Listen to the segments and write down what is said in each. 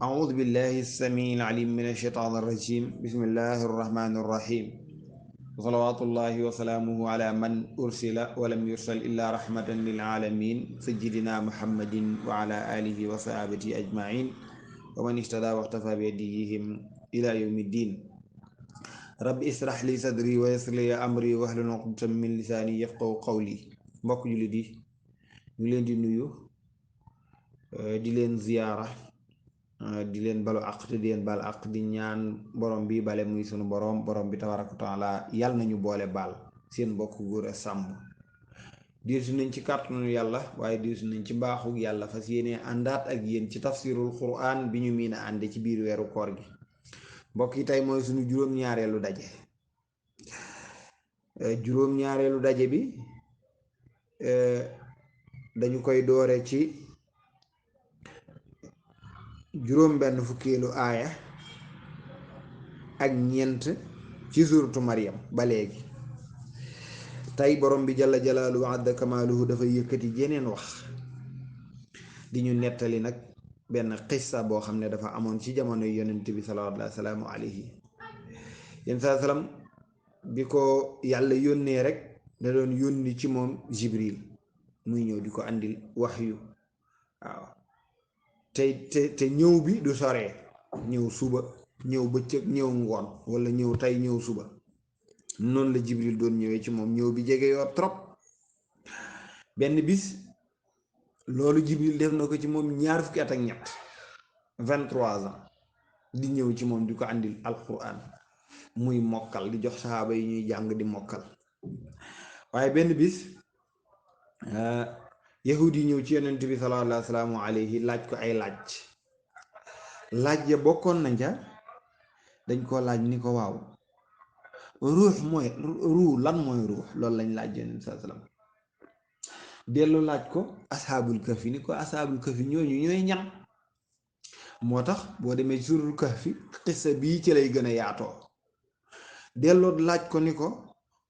أعوذ بالله السميع العليم من الشيطان الرجيم بسم الله الرحمن الرحيم وصلوات الله وسلامه على من أرسل ولم يرسل إلا رحمة للعالمين سيدنا محمد وعلى آله وصحبه أجمعين ومن اهتدى واقتفى بهديهم إلى يوم الدين رب اشرح لي صدري ويسر لي أمري واحلل عقدة من لساني يفقهوا قولي mbokk jullit yi ñu leen di nuyu di leen ziyaara di leen balu àq te di leen bal àq di ñaan borom bi bale muy sunu borom bi tabaraka wa taala yàlla nañu boole baal seen mbokk góor a sàmm diirtu nañ ci kàttanu yàlla waaye diirtu nañ ci mbaaxu yàlla fas yéene àndaat ak yéen ci tafsirul quran bi ñu miin a ànde ci biir weeru koor gi mbokk yi tey mooy sunu juróom-ñaareelu daje bi dañu koy doore ci juróom benn fukkeelu aaya ak ñeent ci suuratu Maryam ba léegi tey borom bi jalla jalaaluhu wa adda kamaaluhu dafay yëkkati jeneen wax di ñu nettali nag benn xissa boo xam ne dafa amoon ci jamono yonent bi sallallahu alayhi yenn saa salaam bi ko yàlla yónnee rek da doon yónni ci moom Jibril muy ñëw di ko andil waxyu waaw te ñëw bi du soree ñëw suba ñëw bëccëg ñëw ngoon wala ñëw tey ñëw suba noonu la Jibril doon ñëwee ci moom ñëw bi jege yoo trop benn bis loolu Jibril def na ko ci moom ñaar fukki at ak ñett 23 ans di ñëw ci moom di ko andil alquran muy mokkal di jox saxaaba yi ñuy jàng di mokkal waaye benn bis yahud yi ñëw ci yonent bi sallallahu alayhi laaj ko ay laaj ya bokkoon nañ ca dañ ko laaj ni ko waaw ruux mooy lan mooy ruux loolu lañ laaj yonent sallallahu alayhi dellu laaj ko ashaabul kahfi ni ko ashaabul kahfi ñooñu ñooy ñan moo tax boo demee suurul kahfi xissa bii ci lay gën a yaatoo delloo laaj ko ni ko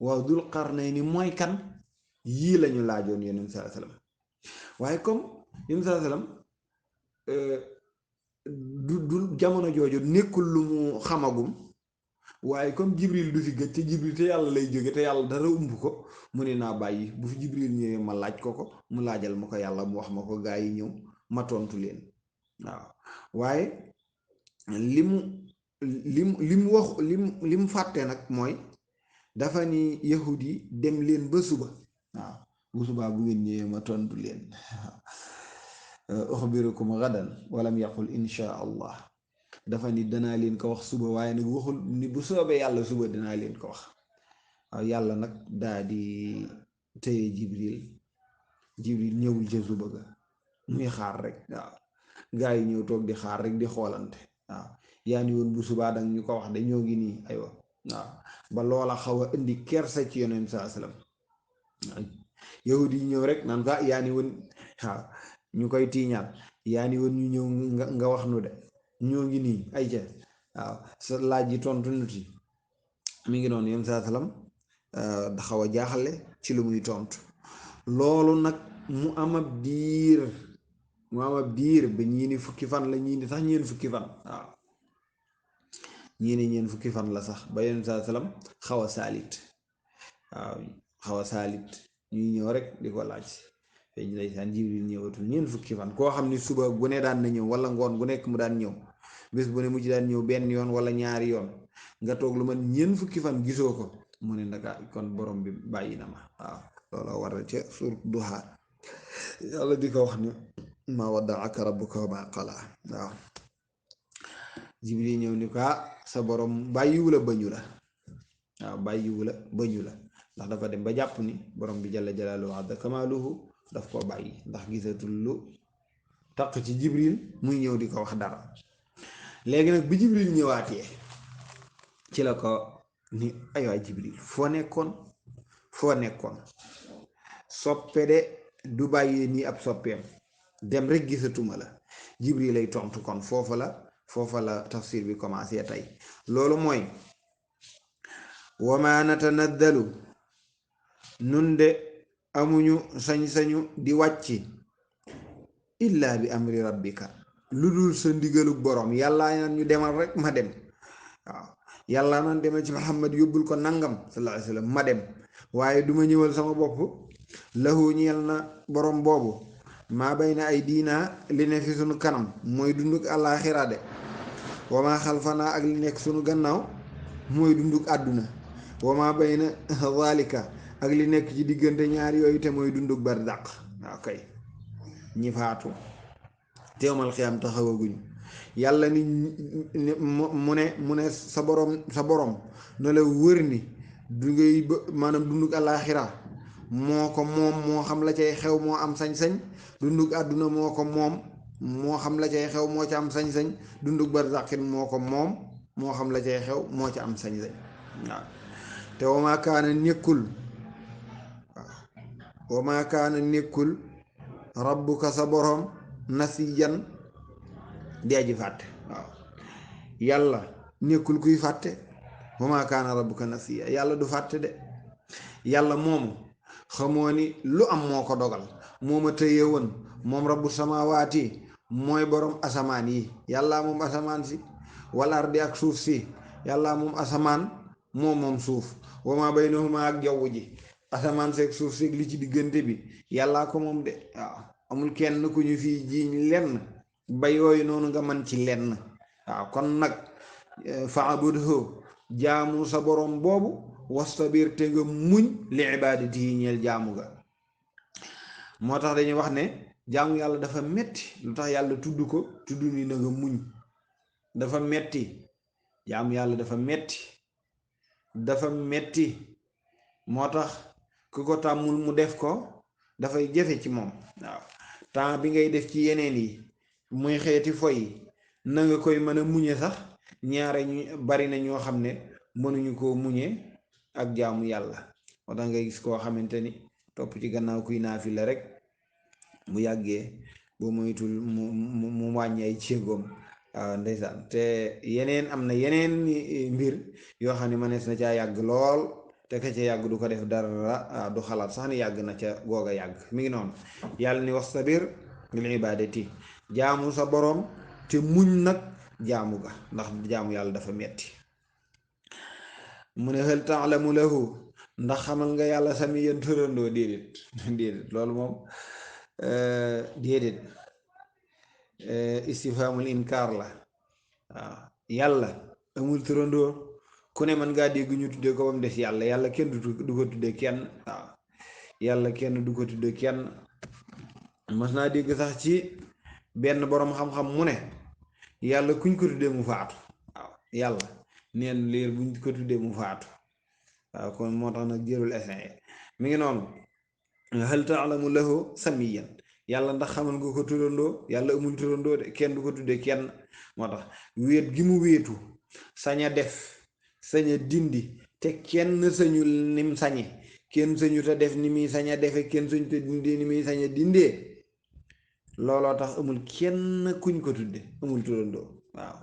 waaw dul qarnayni mooy kan yii lañu laajoon yonent sallallahu alayhi waaye comme yonent sallallahu alayhi du jamono jooju nekkul lu mu xamagum waaye comme Jibril du fi gëj te Jibril te yàlla lay jóge te yàlla dara umb ko mu ne naa bàyyi bu fi Jibril ñëwee ma laaj ko mu laajal ma ko yàlla mu wax ma ko gaa yi ñëw ma tontu leen waaw waaye li mu fàtte nag mooy dafa ni yahud yi dem leen ba suba waaw bu subaa bu ngeen ñëwee ma tontu leen uxbirukum gadan walam yaqul insha allah dafa ni danaa leen ko wax suba waaye nag waxul ni bu soobee yàlla suba danaa leen ko wax waaw yàlla nag daa di téye jibril ñëwul ca suba ga muy xaar rek waaw gaa yi ñëw toog di xaar rek di xoolante waaw yaa ni woon bu subaa danga ñu ko wax de ñoo ngi nii aywa waaw ba loola xaw a indi kersa ci yonent saa sallam yahud yi ñëw rek naan ko yaa ni woon waaw ñu koy tiiñaat yaa ni woon ñu ñëw nga wax nu de ñoo ngi nii ay ca waaw sa laaj yi tontu nuti mi ngi noonu yonent saa sallam da xaw a jaaxale ci lu muy tontu loolu nag mu am ab diir ba ñii ni fukki fan la ñii ni sax ñeen fukki fan waaw ñii ni ñeen fukki fan la sax ba yonent saa sallam xaw a saalit ñuy ñëw rek di ko laaj feeñ ndeysaan Jibril ñëwatul ñeen fukki fan koo xam ni suba gu ne daan na ñëw wala ngoon gu nekk mu daan ñëw bés bu ne mu ci daan ñëw benn yoon wala ñaari yoon nga toog lu man ñeen fukki fan gisoo ko mu ne ndaka kon borom bi bàyyi na ma waaw loola war a ca surat Duha yàlla di ko wax ni ma waddaaka rabbuka wa ma qala waaw Jibril ñëw ni ko sa borom bàyyiwu la bañu la waaw bàyyiwu la bañu la ndax dafa dem ba jàpp ni borom bi jalla jalaaluhu wa adda kamaaluhu daf koo bàyyi ndax gisatul lu taq ci Jibril muy ñëw di ko wax dara léegi nag bi Jibril ñëwaatee ci la ko ni ay waay Jibril foo nekkoon soppe de du bàyyee nii ab soppeem dem rek gisatuma la Jibril lay tontu kon foofa la tafsir bi commencé tey loolu mooy wa ma natanaddalu nun de amuñu sañ-sañu di wàcc illa bi amri rabbika lu dul sa ndigalug borom yàllaa naan ñu demal rek ma dem waaw yàlla naan demal ci Muhammad yóbbul ko nangam sallallahu alayhi wa sallam ma dem waaye duma ñëwal sama bopp lahu ñeel na borom boobu maa bay na ay diina li ne fi sunu kanam mooy dunduk àllaaxira de wa maa xalfanaa ak li nekk sunu gannaaw mooy dunduk àdduna wa maa bay na zaalika ak li nekk ci diggante ñaar yooyu te mooy dunduk barzaq waaw kay ñi faatu teewmal xiyam taxawaguñu yàlla ni mu ne sa borom na la wër ni du ngay maanaam dunduk àllaaxira moo ko moom moo xam la cay xew moo am sañ-sañ dunduk àdduna moo ko moom moo xam la cay xew moo ca am sañ-sañ dunduk barzaqin moo ko moom moo xam la cay xew moo ca am sañ-sañ waaw te wamaa kaana nekkul waaw wamaa kaana nekkul rabbuka sa borom nasiyan di aji fàtte waaw yàlla nekkul kuy fàtte wamaa kaana rabbuka nasiya yàlla du fàtte de yàlla moomu xamoo ni lu am moo ko dogal mooma tëye woon moom rabbu samawaati mooy borom asamaan yi yàlla moom asamaan si wal ardi ak suuf si yàlla moom asamaan moom suuf wamaa baynahuma ak jaww ji asamaan seeg suuf seeg li ci diggante bi yàllaa ko moom de waaw amul kenn ku ñu fii jiiñ lenn ba yooyu noonu nga man ci lenn waaw kon nag faabudhu jaamu sa borom boobu wastabir te nga muñ li ibaadati yi ñeel jaamu ga moo tax dañuy wax ne jaamu yàlla dafa metti lu tax yàlla tudd ko tudd ni na nga muñ dafa metti jaamu yàlla dafa metti moo tax ku ko tàmmul mu def ko dafay jafe ci moom waaw temps bi ngay def ci yeneen yi muy xeeti foy na nga koy mën a muñe sax ñaare ñu bari na ñoo xam ne mënuñu koo muñe ak jaamu yàlla moo tax ngay gis koo xamante ni topp ci gannaaw kuy naafila rek bu yàggee boo moytul mu wàññi ay céegoom waaw ndeysaan te yeneen am na yeneen mbir yoo xam ne mënees na caa yàgg lool te ka ca yàgg du ko def dara du xalaat sax ni yàgg na ca goog a yàgg mi ngi noonu yàlla ni wastabir lil ibadati jaamu sa boroom te muñ nag jaamu ga ndax jaamu yàlla dafa metti mu ne hal ta'lamu lahu ndax xamal nga yàlla sami yéen tërandoo déedéet loolu moom déedéet istifhamul inkaar la waaw yàlla amul tërandoo ku ne mën ngaa dégg ñu tuddee ko ba mu des yàlla kenn du ko tuddee kenn waaw yàlla kenn du ko tuddee kenn mas naa dégg sax ci benn boroom xam-xam mu ne yàlla kuñ ko tuddee mu faatu waaw yàlla neen leer buñ ko tuddee mu faatu waaw kon moo tax nag jërul essayé mi ngi noonu hal ta'lamu lahu samiyan yàlla ndax xamal nga ko turandoo yàlla amul turandoo de kenn du ko tuddee kenn moo tax wéet gi mu wéetu sañ a def sañ a dindi te kenn sañu nim sañe kenn sañu te def ni muy sañ a defe kenn sañu te dindee ni muy sañ a dindee looloo tax amul kenn kuñ ko tudde amul turandoo waaw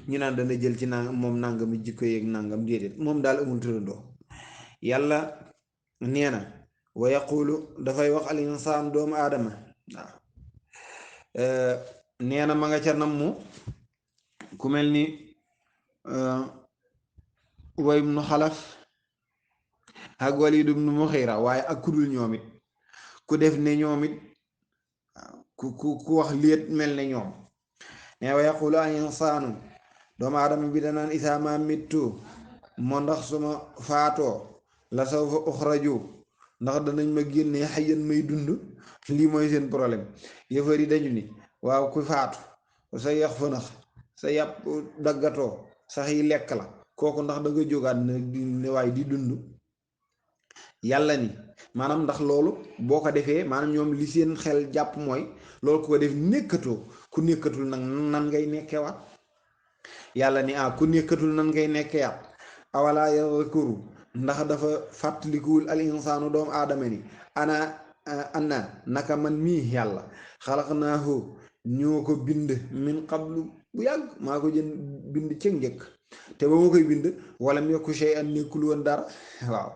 ñu naan dana jël ci nangam moom nangami jikko yeeg nangam déedéet moom daal amul turandoo yàlla nee na wa yaqulu dafay wax al insaan doomu aadama waaw nee na ma nga ca nammu ku mel ni Ubay ibnu Xalaf ak Waliid ibnu Muxiira waaye ak kudul ñoom it ku def ne ñoom it ku wax léet mel ne ñoom ne wa yaqulu al insaanu doomu aadama bi danaan isaa ma mittu moo ndax suma faatoo la sawfa uxraju ndax danañ ma génnee xayyan may dund lii mooy seen problème yëfar yi dañu ni waaw ku faatu sa yax fënax sa yàpp daggatoo sax yi lekk la kooku ndax da nga jógaat ne waaye di dund yàlla ni maanaam ndax loolu boo ko defee maanaam ñoom li seen xel jàpp mooy loolu ku ko def nekkatoo ku nekkatul nag nan ngay nekkewaat yàlla ni ku nekkatul nan ngay nekkewaat awala yadhkuru ndax dafa fàttalikuwul al insaanu doomu aadama ni ana naka man mii yàlla xalaqnaahu ñoo ko bind min qablu bu yàgg maa ko jën bind ci njëkk te ba ma koy bind wala mu yokku shay'an nekkul woon dara waaw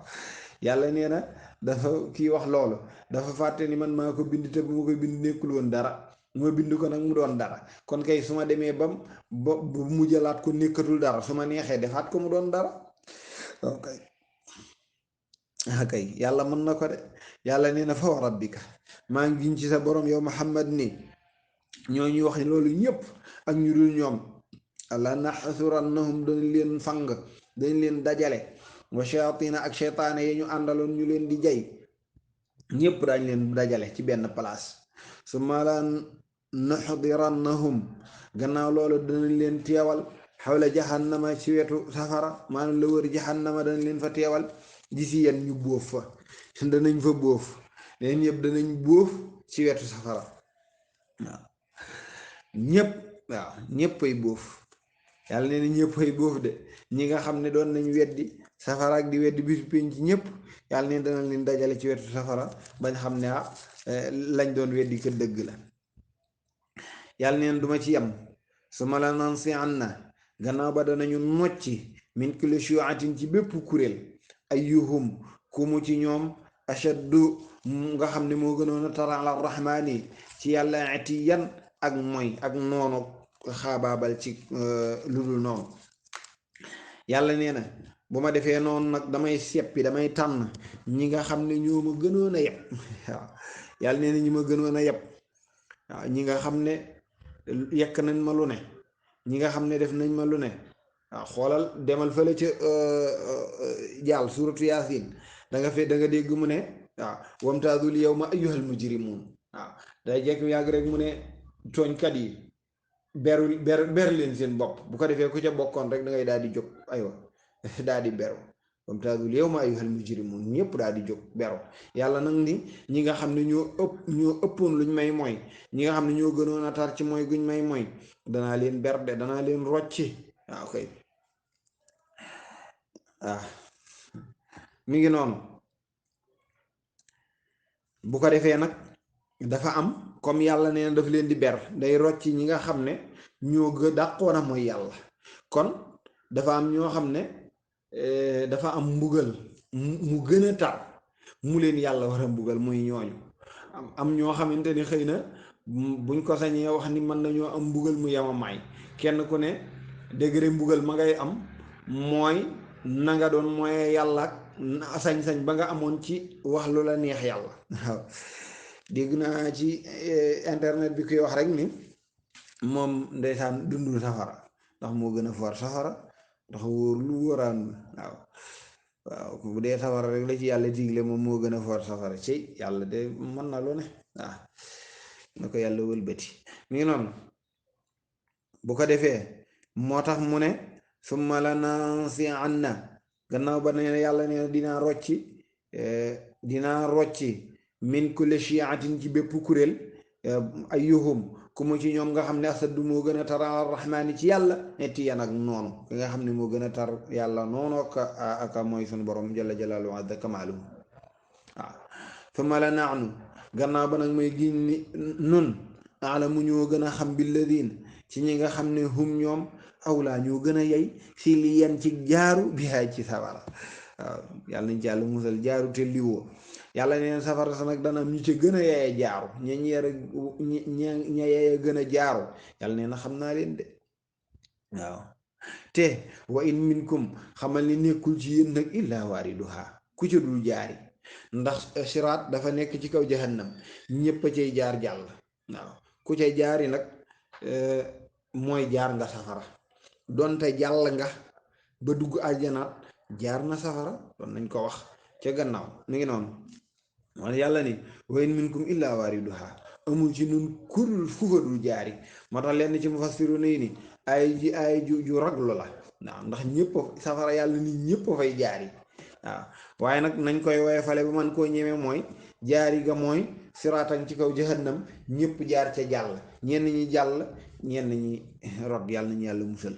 yàlla nee na dafa kii wax loolu dafa fàtte ni man maa ko bind te ba ma koy bind nekkul woon dara ma bind ko nag mu doon dara kon kay su ma demee ba mu jëlaat ko nekkatul dara su ma neexee defaat ko mu doon dara. ok kay yàlla mën na ko de yàlla nee na fa wa rabbika maa ngi giñ ci sa borom yow Muhammad ni ñoo ñu wax loolu ñëpp ak ñu dul ñoom la naxsurannahum dañ leen fang dañ leen dajale wa shayatina ak seytaane yi ñu àndaloon ñu leen di jay ñëpp dañ leen dajale ci benn place su ma la naxdirannahum gannaaw loolu danañ leen teewal xawla jahannama ci wetu safara maanaam la wër jahannama danañ leen fa teewal gisi yan ñu bóof fa danañ fa bóof leen yëpp danañ bóof ci wetu safara waaw ñëpp waaw ñëppay bóof yàlla nee na ñëppay bóof de ñi nga xam ne doon nañ weddi safara ak di weddi bisu pénc ñëpp yàlla ne dana leen dajale ci wetu safara bañ xam ne lañ doon weddi ka dëgg la yàlla neen duma ci yem su ma la nan si an na gannaaw ba danañu nocci min kulli shu'atin ci bépp kuréel ayyuhum ku mu ci ñoom ashaddu nga xam ne moo gënoon a tara ala rahmaani ci yàlla atiyan ak mooy ak noonu xaabaabal ci lu dul noonu yàlla nee na bu ma defee noonu nag damay seppi damay tànn ñi nga xam ne ñoo ma gënoon a yeb waaw yàlla nee na ñi ma gënoon a yeb waaw ñi nga xam ne yekk nañ ma lu ne ñi nga xam ne def nañ ma lu ne waaw xoolal demal fële ca jàll suuratu yaasin da nga dégg mu ne waaw wamtaazul yawma ayyuhal mujrimuun waaw day jekk yàgg rek mu ne tooñkat yi ber leen seen bopp bu ko defee ku ca bokkoon rek da ngay daal di jóg aywa daal di beru wamtaazul yawma ayyuhal mujrimuun ñëpp daal di jóg beru yàlla nag ni ñi nga xam ne ñoo ëppoon luñ may mooy ñi nga xam ne ñoo gënoon a tar ci mooy guñ may mooy danaa leen berde danaa leen rocci waaw kay waaw mi ngi noonu bu ko defee nag dafa am comme yàlla nee na daf leen di ber day rocci ñi nga xam ne ñoo dàqoon a mooy yàlla kon dafa am ñoo xam ne dafa am mbugal mu gën a tar mu leen yàlla war a mbugal muy ñooñu am ñoo xamante ni xëy na buñ ko sañee wax ni mën nañoo am mbugal mu yemamaay kenn ku ne degré mbugal ma ngay am mooy na nga doon mooy yàlla ak sañ-sañ ba nga amoon ci wax lu la neex yàlla waaw dégg naa ci internet bi koy wax rek ni moom ndeysaan dundul safara ndax moo gën a for safara ndax wóor lu wóoraan waaw bu dee safara rek la ci yàlla digle moom moo gën a for safara ci yàlla de mën na lu ne waaw na ko yàlla wëlbati mi ngi noonu bu ko defee moo tax mu ne summa la nansi'anna gannaaw ba nee na yàlla nee na dinaa rocci min kulli shi'atin ci bépp kuréel ayyuhum ku mu ci ñoom nga xam ne asaddu moo gën a tar ar-rahmaani ci yàlla netti yan ak noonu ki nga xam ne moo gën a tar yàlla noonu aka mooy sunu borom jalla jalaaluhu azza kamaaluhu waaw summa la nahnu gannaaw ba nag may giñ ni nun alamu ñoo gën a xam billadiin ci ñi nga xam ne hum ñoom awlaa ñoo gën a yey si li yan ci jaaru bihaay ci safara waaw yàlla nañ ci yàlla musal jaaru te liwoo yàlla neen safara sa nag dana am ñu ci gën a yeye jaaru ña yeye gën a jaaru yàlla nee na xam naa leen de waaw te wa in minkum xamal ni nekkul ci yéen nag illaa waariduhaa ku ca dul jaari ndax siraat dafa nekk ci kaw jahannam ñépp a cay jaar jàll waaw ku cay jaari nag mooy jaar nga safara donte jàll nga ba dugg aljanaat jaar na safara doon nañ ko wax ca gannaaw mi ngi noonu man yàlla ni wa in minkum illaa waariduhaa amul ci nun kurul fu fa dul jaari moo tax lenn ci mufassiru yi ni ay ju raglu la waaw ndax ñëpp safara yàlla ni ñëpp fay jaari waaw waaye nag nañ koy woye fale ba man koo ñeme mooy jaari ga mooy siraatan ci kaw jahannam ñëpp jaar ca jàll ñenn ñi jàll ñenn ñi rot yàlla nañu yàlla musal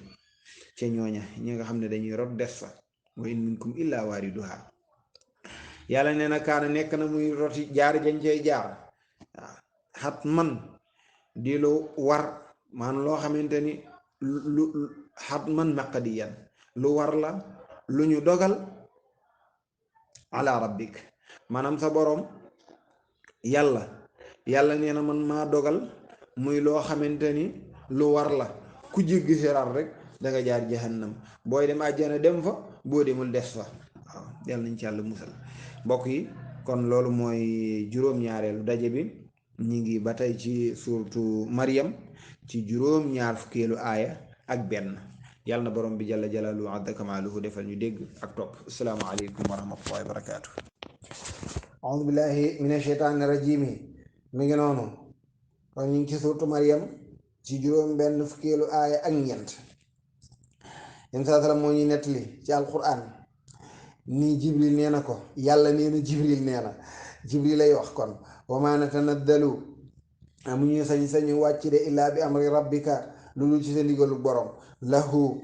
ca ñooña ñi nga xam ne dañuy rot des fa wa in minkum illaa waariduhaa yàlla nee na kaana nekk na muy roti jaar jañ cay jaar waaw xat man di lu war maanaam loo xamante ni lu xat man maqadiyan lu war la lu ñu dogal ala rabbik maanaam sa boroom yàlla nee na man maa dogal muy loo xamante ni lu war la ku jéggi siraat rek da nga jaar jahannam booy dem àjjana dem fa boo demul des fa waaw yàlla nañ ci yàlla musal mbokk yi kon loolu mooy juróom-ñaareelu daje bi ñi ngi ba tey ci suurtu Maryam ci juróom-ñaar fukkeelu aaya ak benn yàlla na borom bi jalla jalaaluhu azza kamaaluhu defal ñu dégg ak topp assalaamu aleykum wa rahmatullahi wa barakaatu audu billahi mina sheytaani rajim mi ngi noonu kon ñu ngi ci suurtu Maryam ci juróom benn fukkeelu aaya ak ñeent yém saa sallam moo ñuy nettali ci alquran nii jibril nee na ko yàlla nee na jibril nee na jibril lay wax kon wa maa natanazzalu amuñu sañ-sañu wàcc de illaa bi amri rabbika lu dul ci sa ndigalu borom lahu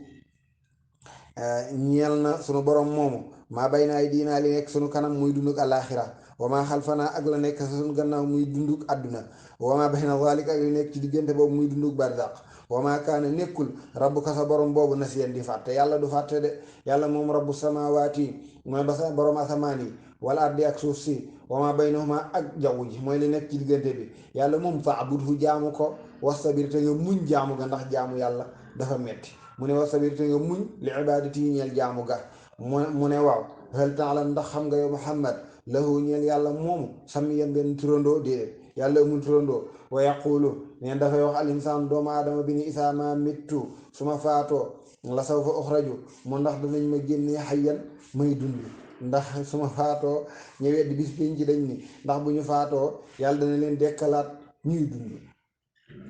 ñeel na sunu borom moomu maa bay naay diinaa li nekk sunu kanam muy dunduk àllaaxira wa maa xalfanaa ak la nekk sunu gannaaw muy dunduk àdduna wa maa bayna zaalika ak li nekk ci diggante boobu muy dunduk barzaq wa maa kaana nekkul rabbuka sa borom boobu nasiyan di fàtte yàlla du fàtte de yàlla moom rabbu samaawaati mooy ba sa borom asamaan yi wala ardi ak suuf si wa maa baynahuma ak jaww ji mooy li nekk ci diggante bi yàlla moom fa'budhu jaamu ko wastabir te nga muñ jaamu ga ndax jaamu yàlla dafa metti mu ne wastabir te nga muñ li ibaadati yi ñeel jaamu ga mu ne waaw hal ta'lam ndax xam nga yow Muhammad lahu ñeel yàlla moomu samiyan benn turandoo déedéet yàlla amul turandoo wa yaqulu neen dafay wax al insaan doomu aadama bi ni isaa ma mittu su ma faatoo la sawfa uxraju mu ndax danañ ma génnee xayyan may dund ndax su ma faatoo ñu weddi bis pénc dañ ni ndax bu ñu faatoo yàlla dana leen dekkalaat ñuy dund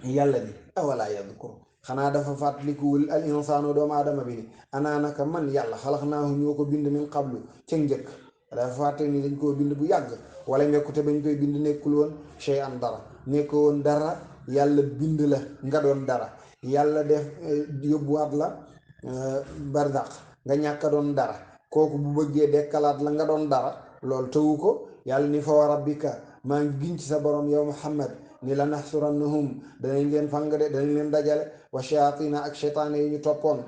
yàlla ni awalaa yadkur xanaa dafa fàttalikuwul al insaanu doomu aadama bi ni anaanaka man yàlla xalaxnaahu ñoo ko bind min qablu ca njëkk dafa fàtte ni dañ koo bind bu yàgg wala nekkute bañ koy bind nekkul woon shay an dara nekkoo woon dara yàlla bind la nga doon dara yàlla def yóbbuwaat la barzaq nga ñàkk a doon dara kooku bu bëggee dekkalaat la nga doon dara loolu tëwu ko yàlla ni fa wa rabbika maa ngi giñ ci sa borom yow Muhammad ni la naxsurannahum danañ leen fang de danañ leen dajale wa shayatina ak sheytaane yi ñu toppoon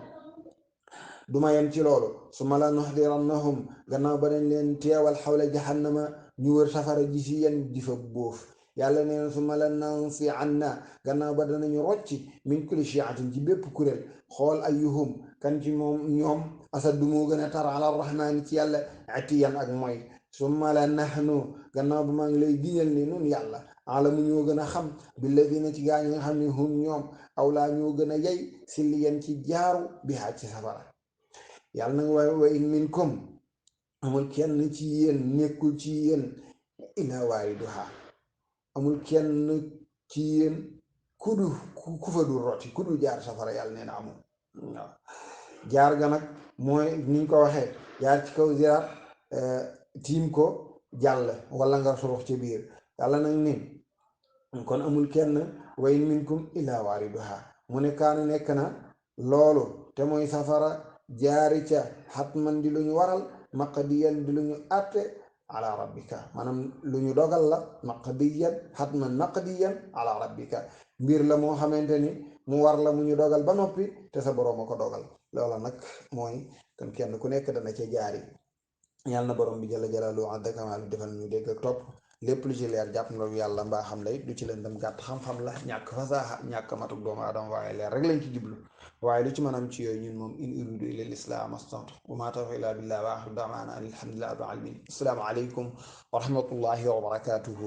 duma yem ci loolu su ma la nuxdirannahum gannaaw ba dañ leen teewal xawla jahannama ñu wër safara ji si yen di fa bóof yàlla nee na su ma la nansi anna gannaaw ba danañu rocci min kulli shiatin ci bépp kuréel xool ayyuhum kan ci moom ñoom asaddu moo gën a tar ala rahmaani ci yàlla atiyan ak mooy su ma la nahnu gannaaw ba maa ngi lay giñal ni nun yàlla alamu ñoo gën a xam billadina ci gaa ñi nga xam ne hum ñoom awlaa ñoo gën a yey si li yen ci jaaru bi haaj ci safara yàlla nag wa in minkum amul kenn ci yéen nekkul ci yéen illaa waariduhaa amul kenn ci yéen ku fa dul roti ku dul jaar safara yàlla nee na amul waaw jaar ga nag mooy niñ ko waxee jaar ci kaw ziraat tiim ko jàll wala nga surux ci biir yàlla nag ni kon amul kenn wa in minkum illaa waariduhaa mu ne kaana nekk na loolu te mooy safara jaari ca xatman di lu ñu waral maqdiyan di lu ñu àtte ala rabbika maanaam lu ñu dogal la maqdiyan xatman maqdiyan ala rabbika mbir la moo xamante ni mu war la mu ñu dogal ba noppi te sa boroom a ko dogal loola nag mooy kon kenn ku nekk dana ca jaari yàlla na borom bi jalla jalaaluhu azza kamaalu defal ñu dégg ak topp lépp lu ci leer jàpp na yàlla mbaa xam la it du ci lëndëm gàtt xam-xam la ñàkk fasaaxa ñàkk matuk doomu aadama waaye leer rek lañ ci jublu waaye lu ci mën am ci yooyu ñun moom in uridu illa al islam astantu wa ma tawfiqi illa billah wa axiru da'wana an alhamdulillahi rabbil alamin assalaamu aleykum wa rahmatullahi wa barakatuhu